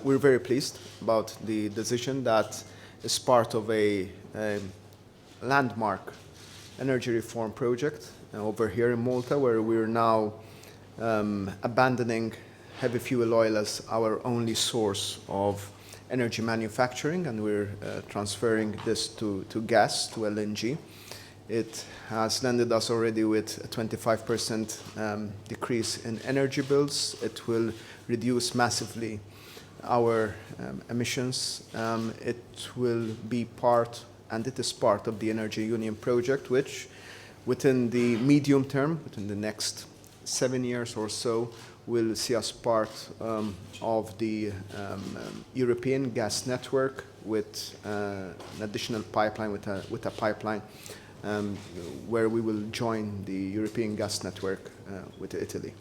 we're very pleased about the decision that is part of a landmark energy reform project over here in Malta, where we're now abandoning heavy fuel oil as our only source of energy manufacturing, and we're transferring this to gas, to LNG. It has landed us already with a 25% decrease in energy bills. It will reduce massively our emissions. It will be part, and it is part of the Energy Union project, which within the medium term, within the next 7 years or so, will see us part of the European gas network with an additional pipeline, with a pipeline where we will join the European gas network with Italy.